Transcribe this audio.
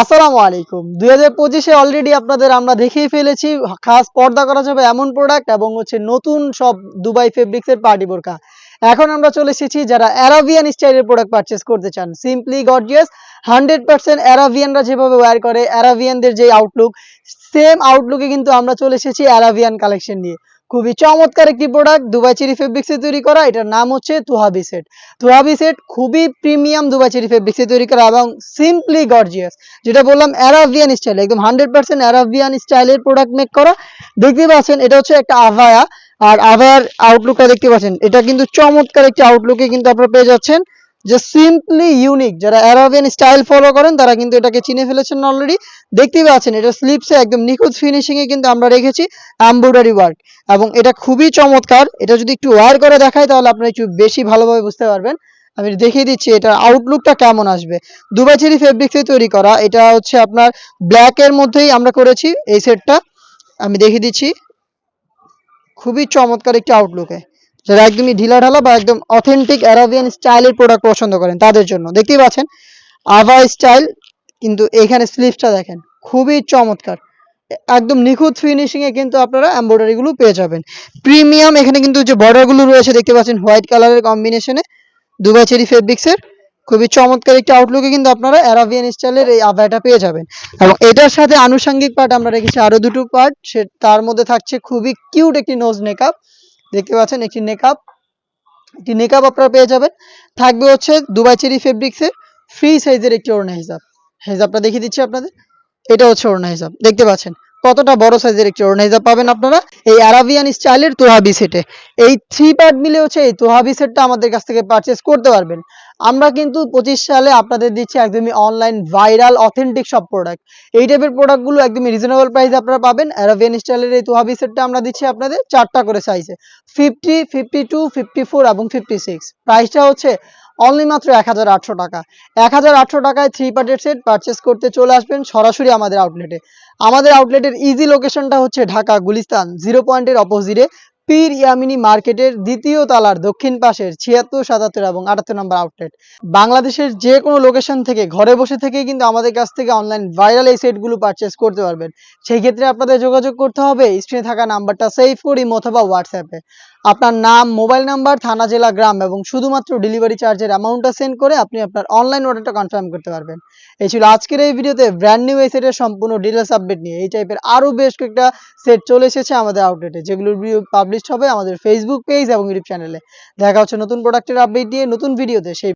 আসসালামু আলাইকুম। ২০২৫ এ অলরেডি আপনাদের আমরা দেখিয়ে ফেলেছি খাস পর্দা করা যাবে এমন প্রোডাক্ট এবং নতুন সব দুবাই ফেব্রিক্স এর পার্টি বোরকা। এখন আমরা চলে এসেছি যারা অ্যারাবিয়ান স্টাইলের প্রোডাক্ট পারচেজ করতে চান। সিম্পলি গর্জিয়াস 100% অ্যারাবিয়ানরা যেভাবে ওয়্যার করে, অ্যারাবিয়ানদের যে আউটলুক, সেম আউটলুকে কিন্তু আমরা চলে এসেছি অ্যারাবিয়ান কালেকশন নিয়ে। খুবই চমৎকার একটি প্রোডাক্ট দুবাই চেরি ফেব্রিক্সে তৈরি করা। এটার নাম হচ্ছে তুহাবি সেট। তুহাবি সেট খুবই প্রিমিয়াম দুবাই চেরি ফেব্রিক্সে তৈরি করা এবং সিম্পলি গর্জিয়াস। যেটা বললাম অ্যারাবিয়ান স্টাইল, একদম 100% অ্যারাবিয়ান স্টাইলের প্রোডাক্ট মেক করা। দেখতে পাচ্ছেন এটা হচ্ছে একটা আভায়া, আর আভায়ার আউটলুকটা দেখতে পাচ্ছেন, এটা কিন্তু চমৎকার একটি আউটলুকে কিন্তু আপনারা পেয়ে যাচ্ছেন। যে সিম্পলি ইউনিক, যারা অ্যারাবিয়ান স্টাইল ফলো করেন তারা কিন্তু এটাকে চিনে ফেলেছেন অলরেডি। দেখতেই পাচ্ছেন এটা স্লিপসে একদম নিখুঁত ফিনিশিং এ কিন্তু আমরা রেখেছি এমব্রয়ডারি ওয়ার্ক, এবং এটা খুবই চমৎকার। এটা যদি একটু ওয়্যার করে দেখাই তাহলে আপনারা একটু বেশি ভালোভাবে বুঝতে পারবেন। আমি দেখিয়ে দিচ্ছি এটার আউটলুকটা কেমন আসবে। দুবাই চেরি ফেব্রিক্সে তৈরি করা, এটা হচ্ছে আপনার ব্ল্যাক এর মধ্যেই আমরা করেছি এই সেটটা। আমি দেখিয়ে দিচ্ছি, খুবই চমৎকার একটি আউটলুকে, যারা একদমই ঢিলা ঢালা বা একদম অথেন্টিক অ্যারাবিয়ান স্টাইলের প্রোডাক্ট পছন্দ করেন তাদের জন্য। দেখতেই পাচ্ছেন আভা স্টাইল, কিন্তু এখানে স্লিভসটা দেখেন খুবই চমৎকার, একদম নিখুঁত ফিনিশিং এ কিন্তু আপনারা এমব্রয়ডারি গুলো পেয়ে যাবেন। প্রিমিয়াম এখানে কিন্তু যে বর্ডার গুলো রয়েছে দেখতে পাচ্ছেন হোয়াইট কালারের কম্বিনেশনে দুবাই চেরি ফেব্রিক্স এর খুবই চমৎকার একটি আউটলুকে কিন্তু আপনারা অ্যারাবিয়ান স্টাইলের এই আভায়াটা পেয়ে যাবেন। এবং এটার সাথে আনুষঙ্গিক পার্ট আমরা রেখেছি আরো দুটো পার্ট, তার মধ্যে থাকছে খুবই কিউট একটি নোজ নেকআপ। দেখতে পাচ্ছেন একটি নেকআপ আপনারা পেয়ে যাবেন। থাকবে হচ্ছে দুবাই চেরি ফেব্রিক্স এর ফ্রি সাইজের একটি ওড়না হিজাব। হিজাবটা দেখিয়ে দিচ্ছি আপনাদের, এটা হচ্ছে ওড়না হিজাব। দেখতে পাচ্ছেন কতটা বড় সাইজের একটি ওড়না হিজাব পাবেন আপনারা এই অ্যারাবিয়ান স্টাইলের তোহাবি সেটে। এই 3 পার্ট মিলে হচ্ছে এই তোহাবি সেটটা আমাদের কাছ থেকে পারচেজ করতে পারবেন। আমরা কিন্তু 25 সালে আপনাদের দিচ্ছি একদমই অনলাইন ভাইরাল অথেন্টিক সব প্রোডাক্ট। এই টাইপের প্রোডাক্টগুলো একদমই রিজনেবল প্রাইসে আপনারা পাবেন। অ্যারাবিয়ান স্টাইলের এই তোহাবি সেটটা আমরা দিচ্ছি আপনাদের 4টা করে সাইজে, 50, 52, 54 এবং 56। প্রাইসটা হচ্ছে অনলি মাত্র 1800 টাকা। 1800 টাকায় 3 পার্টের সেট পারচেজ করতে চলে আসবেন সরাসরি আমাদের আউটলেটে। আমাদের আউটলেটের ইজি লোকেশনটা হচ্ছে ঢাকা গুলিস্তান 0 পয়েন্টের অপোজিটে পীর ইয়ামিনী মার্কেটের দ্বিতীয় তলার দক্ষিণ পাশের 76, 77 এবং 78 নম্বর আউটলেট। বাংলাদেশের যে কোনো লোকেশন থেকে ঘরে বসে থেকেই কিন্তু আমাদের কাছ থেকে অনলাইন ভাইরাল এই সেটগুলো পারচেজ করতে পারবেন। সেই ক্ষেত্রে আপনাদের যোগাযোগ করতে হবে স্ক্রিনে থাকা নাম্বারটা সেভ করে অথবা হোয়াটসঅ্যাপে আপনার নাম, মোবাইল নাম্বার, থানা, জেলা, গ্রাম এবং শুধুমাত্র ডেলিভারি চার্জের অ্যামাউন্টটা সেন্ড করে আপনি আপনার অনলাইন অর্ডারটা কনফার্ম করতে পারবেন। এই ছিল আজকের এই ভিডিওতে ব্র্যান্ড নিউ এই সেটের সম্পূর্ণ ডিটেলস আপডেট নিয়ে। এই টাইপের আরো বেশ কয়েকটা সেট চলে এসেছে আমাদের আউটলেটে, যেগুলোর ভিডিও পাবলিশ হবে আমাদের ফেসবুক পেজ এবং ইউটিউব চ্যানেলে। দেখা হচ্ছে নতুন প্রোডাক্টের আপডেট দিয়ে নতুন ভিডিওতে। সেই